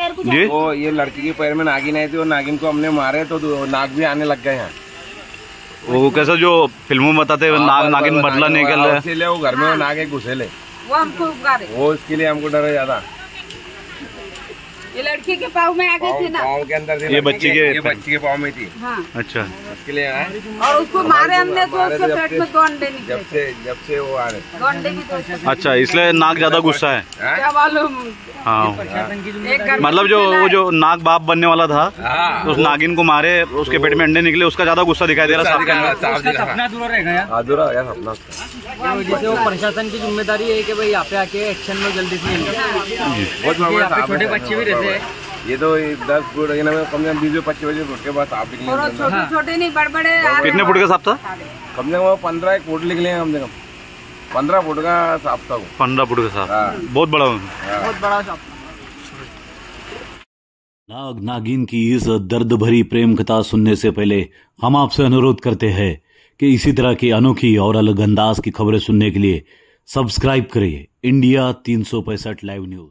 जी वो ये लड़की के पैर में नागिन आई थी और नागिन को हमने मारे तो नाग भी आने लग गए हैं। वो कैसा जो फिल्मों में बताते नागिन बदला निकल रहा है, इसीलिए वो घर में नाग एक घुसेले वो हमको वो इसके लिए हमको डर है ज्यादा। ये लड़की के पाँव में आ गई थी ना, पाँव के अंदर थी, ये बच्ची के पाँव में थी। हाँ। अच्छा इसके लिए आए और उसको मारे हमने तो उसके पेट में 2 अंडे निकले। जब से वो आ रहे 2 अंडे भी तो अच्छा, इसलिए नाग ज्यादा गुस्सा है। क्या मालूम। हाँ मतलब जो वो जो नाग बाप बनने वाला था तो उस नागिन को मारे, उसके पेट में अंडे निकले, उसका ज्यादा गुस्सा दिखाई दे रहा है। सपना अधूरा रहेगा, अधूरा हो गया सपना। जैसे वो प्रशासन की जिम्मेदारी है कि भाई यहाँ पे आके एक्शन लो जल्दी से। बहुत बड़ा छोटे बच्चे भी रहते हैं, ये तो 10 फुट कम से कम 20-25 फुट के बाद सांप निकले। छोटे छोटे नहीं बड़े कितने फुट का सांप था? कम से कम 15 फुट निकले, कम से कम 15 फुट का सांप था वो। 15 फुट का सांप, बहुत बड़ा। बहुत बड़ा सांप। नाग नागिन की इस दर्द भरी प्रेम कथा सुनने से पहले हम आपसे अनुरोध करते हैं कि इसी तरह की अनोखी और अलग अंदाज की खबरें सुनने के लिए सब्सक्राइब करिए इंडिया 365 लाइव न्यूज।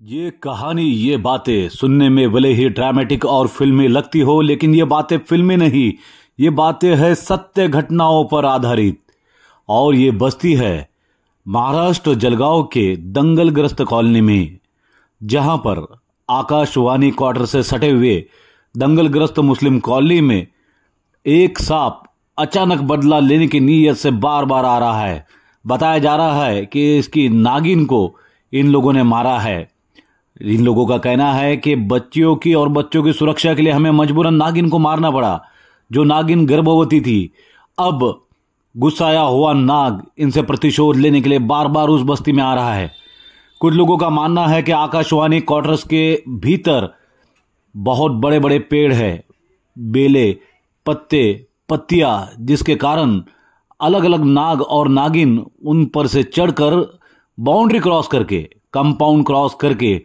ये कहानी, ये बातें सुनने में भले ही ड्रामेटिक और फिल्मी लगती हो, लेकिन ये बातें फिल्मी नहीं, ये बातें हैं सत्य घटनाओं पर आधारित। और ये बस्ती है महाराष्ट्र जलगांव के दंगलग्रस्त कॉलोनी में, जहां पर आकाशवाणी क्वार्टर से सटे हुए दंगलग्रस्त मुस्लिम कॉलोनी में एक सांप अचानक बदला लेने की नीयत से बार बार आ रहा है। बताया जा रहा है कि इसकी नागिन को इन लोगों ने मारा है। इन लोगों का कहना है कि बच्चियों की और बच्चों की सुरक्षा के लिए हमें मजबूरन नागिन को मारना पड़ा। जो नागिन गर्भवती थी, अब गुस्साया हुआ नाग इनसे प्रतिशोध लेने के लिए बार बार उस बस्ती में आ रहा है। कुछ लोगों का मानना है कि आकाशवाणी क्वार्टर्स के भीतर बहुत बड़े बड़े पेड़ है, बेले, पत्ते, पत्तियां, जिसके कारण अलग अलग नाग और नागिन उन पर से चढ़कर बाउंड्री क्रॉस करके, कंपाउंड क्रॉस करके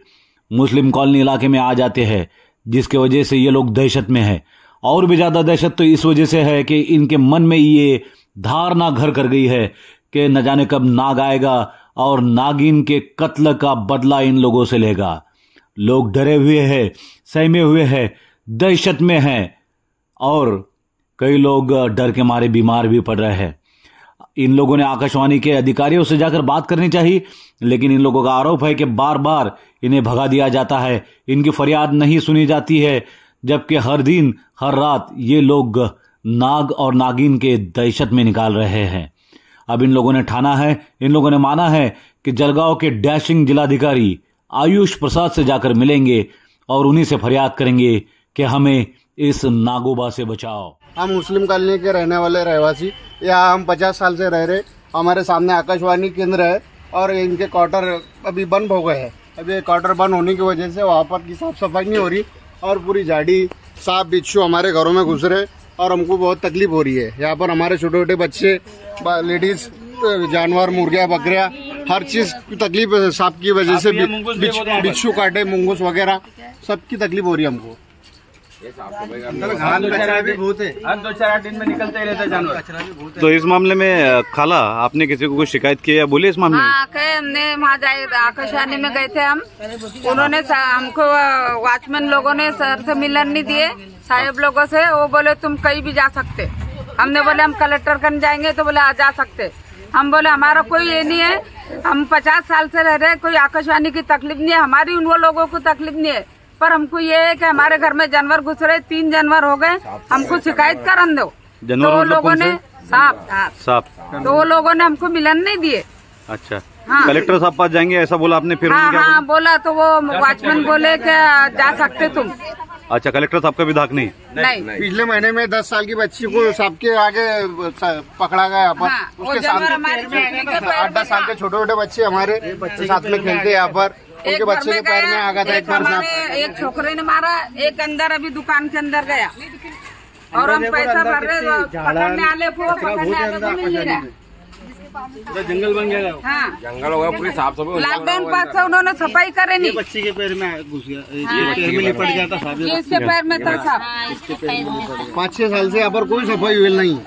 मुस्लिम कॉलोनी इलाके में आ जाते हैं, जिसके वजह से ये लोग दहशत में है। और भी ज्यादा दहशत तो इस वजह से है कि इनके मन में ये धारणा घर कर गई है कि न जाने कब नाग आएगा और नागिन के कत्ल का बदला इन लोगों से लेगा। लोग डरे हुए हैं, सहमे हुए हैं, दहशत में हैं और कई लोग डर के मारे बीमार भी पड़ रहे हैं। इन लोगों ने आकाशवाणी के अधिकारियों से जाकर बात करनी चाहिए, लेकिन इन लोगों का आरोप है कि बार बार इन्हें भगा दिया जाता है, इनकी फरियाद नहीं सुनी जाती है, जबकि हर दिन हर रात ये लोग नाग और नागिन के दहशत में निकाल रहे हैं। अब इन लोगों ने ठाना है, इन लोगों ने माना है कि जलगांव के डैशिंग जिलाधिकारी आयुष प्रसाद से जाकर मिलेंगे और उन्हीं से फरियाद करेंगे कि हमें इस नागोबा से बचाओ। हम मुस्लिम कॉलोनी के रहने वाले रहवासी, यहाँ हम 50 साल से रह रहे। हमारे सामने आकाशवाणी केंद्र है और इनके क्वार्टर अभी बंद हो गए हैं। अभी क्वार्टर बंद होने की वजह से वहाँ पर की साफ सफाई नहीं हो रही और पूरी झाड़ी, सांप, बिच्छू हमारे घरों में घुस रहे और हमको बहुत तकलीफ हो रही है। यहाँ पर हमारे छोटे छोटे बच्चे, लेडीज, जानवर, मुर्गियाँ, बकरियाँ, हर चीज की तकलीफ है। सांप की वजह से बिच्छू काटे, मुंगूस वगैरह सबकी तकलीफ हो रही है हमको। भी बहुत है, 2-4 दिन में निकलते ही रहते जानवर। तो इस मामले में खाला आपने किसी को कोई शिकायत की या बोले इस मामले में? हाँ, हमने वहाँ जाए, आकाशवाणी में गए थे हम। उन्होंने हमको वॉचमैन लोगों ने सर से मिलन नहीं दिए, साहेब लोगों से। वो बोले तुम कहीं भी जा सकते। हमने बोले हम कलेक्टर करने जाएंगे, तो बोले जा सकते। हम बोले हमारा कोई ये नहीं है, हम 50 साल से रह रहे, कोई आकाशवाणी की तकलीफ नहीं है, हमारी उन वो लोगों को तकलीफ नहीं है, पर हमको ये है कि हमारे घर में जानवर घुस रहे, 3 जानवर हो गए, हमको शिकायत करन दो। तो वो लोगों ने सांप तो वो लोगों ने हमको मिलन नहीं दिए। अच्छा, हाँ। कलेक्टर साहब पास जाएंगे ऐसा बोला आपने? फिर हाँ, बोला तो वो वॉचमैन बोले कि जा सकते तुम। अच्छा, कलेक्टर साहब का भी धाक नहीं? पिछले महीने में 10 साल की बच्ची को सांप के आगे पकड़ा गया यहाँ पर। हाँ, उसके सामने 8-10 साल के छोटे छोटे बच्चे हमारे साथ में खेलते यहाँ पर, उनके बच्चे के पैर में आ गया था एक बार सांप। एक छोकरे ने मारा, एक अंदर अभी दुकान के अंदर गया और हम पैसा भर रहे, पकड़ने वाले को मिल नहीं रहा। जंगल बन गया। हाँ, जंगल हो गया, पूरी साफ सफाई। लॉकडाउन पास से उन्होंने सफाई करे नहीं। बच्ची के पैर में घुस गया, पैर में लिपट गया था, इसके पैर में था सांप। 5-6 साल से यहाँ पर कोई सफाई हुई नहीं।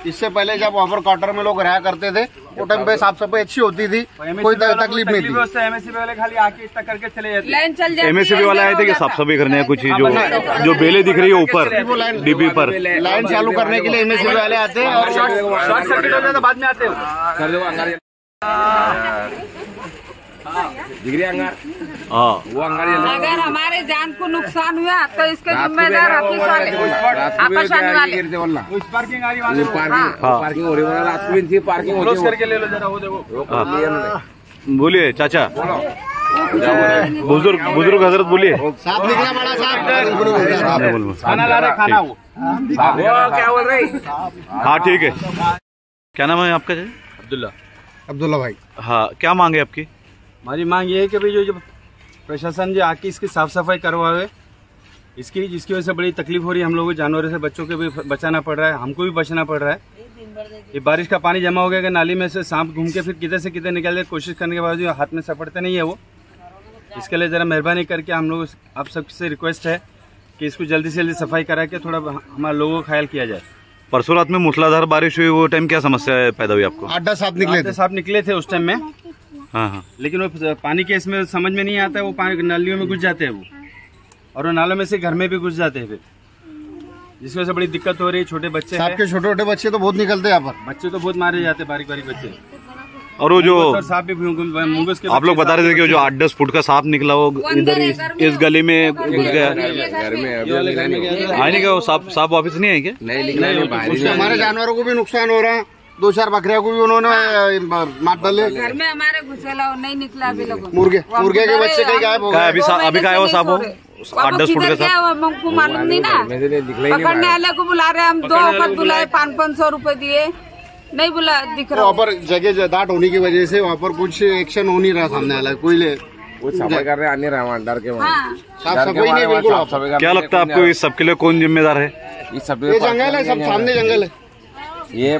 इससे पहले जब वहाँ पर क्वार्टर में लोग रहा करते थे, वो टाइम पे साफ सफाई अच्छी होती थी, कोई तकलीफ नहीं थी। MSCB वाले खाली आके इतना करके चले जाते। लाइन चल जाती है। MSCB वाले आए थे कि साफ सफाई करने कुछ जो बेले दिख रही है ऊपर डीपी पर, लाइन चालू करने के लिए MSCB वाले आते हैं और शॉर्ट सर्किट हो जाए तो बाद में आते हो। वो अगर हमारे जान को नुकसान हुआ तो इसके जिम्मेदार ऑफिस वाले, आकाशवाणी वाले। पार्किंग हो रही है, रात में थी पार्किंग क्लोज करके ले लो जरा। वो देखो, बोलिए चाचा, बुजुर्ग हजरत बोलिए। साफ निकला बड़ा साहब, खाना ला रहे, खाना वो क्या बोल रहे? हाँ ठीक है। क्या नाम है आपका? अब्दुल्ला भाई। हाँ, क्या मांगे आपकी? हमारी मांग ये है कि भाई जो प्रशासन जो आके इसकी साफ सफाई करवाए, जिसकी वजह से बड़ी तकलीफ हो रही है हम लोगों को, जानवरों से बच्चों को भी बचाना पड़ रहा है, हमको भी बचना पड़ रहा है। ये बारिश का पानी जमा हो गया कि नाली में से सांप घूम के फिर किधर से किधर निकल जाए, कोशिश करने के बाद हाथ में सपड़ते नहीं है वो। इसके लिए जरा मेहरबानी करके हम लोग आप सबसे रिक्वेस्ट है कि इसको जल्दी से जल्दी सफाई करा के थोड़ा हमारे लोगों का ख्याल किया जाए। परसों रात में मूसलाधार बारिश हुई, वो टाइम क्या समस्या पैदा हुई आपको? 8-10 सांप निकले थे उस टाइम में। हाँ, लेकिन वो पानी के इसमें समझ में नहीं आता है, वो पानी नालियों में घुस जाते हैं वो, और वो नालों में से घर में भी घुस जाते हैं फिर, जिसकी वजह से बड़ी दिक्कत हो रही है। छोटे बच्चे, आपके छोटे छोटे बच्चे तो बहुत निकलते हैं यहाँ पर, बच्चे तो बहुत मारे जाते हैं, बारीक बारीक बच्चे। और वो जो सांप भी मुंगस के आप लोग बता रहे थे कि जो 8-10 फुट का सांप निकला वो इधर इस गली में घुस गया, घर में आने का वो सांप वापस नहीं आए क्या? उससे हमारे जानवरों को भी नुकसान हो रहा है। 2-4 बकरियों को भी उन्होंने मार डाले। घर में हमारे घुसेला और नहीं निकला अभी लोगों। मुर्गे के बच्चे कहीं गायब हो गए। अभी कहा है वो सांप? 8-10 फुट का सांप हमको मालूम नहीं ना, पकड़ने वाले को बुला रहे, हम 2 वक्त बुलाए, 500-500 रुपए दिए, नहीं बुला दिख रहा। वहाँ पर जगह दाट होने की वजह से वहाँ पर कुछ एक्शन हो नहीं रहा सामने वाला, कोई सफाई कर रहे आने रहा डर के। साफ सफाई नहीं बिल्कुल। क्या लगता है आपको इस सबके लिए कौन जिम्मेदार है? ये जंगल है, सब सामने जंगल है। ये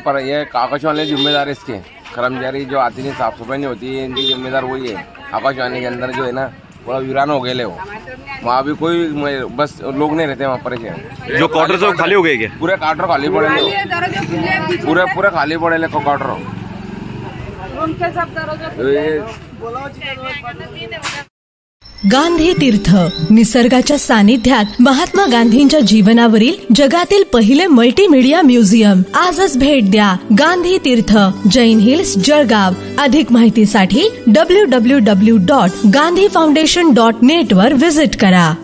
आकाशवाणी जिम्मेदार है, इसके कर्मचारी जो आती नहीं, साफ सफाई नहीं होती है, इनकी जिम्मेदार वही है। आकाशवाणी के अंदर जो है ना पूरा वीरान हो गए, वो वहाँ भी कोई बस लोग नहीं रहते वहाँ पर। जो क्वार्टर से खाली हो गए क्या? पूरे क्वार्टर खाली पड़े, पूरे खाली पड़े क्वार्टर। गांधी तीर्थ, निसर्गाच्या सानिध्यात महात्मा गांधींच्या जीवनावरील जगातील पहिले मल्टीमीडिया म्युझियम. आजच भेट द्या. गांधी तीर्थ, जैन हिल्स, जळगाव. अधिक माहितीसाठी www.gandhifoundation.net वर विजिट करा.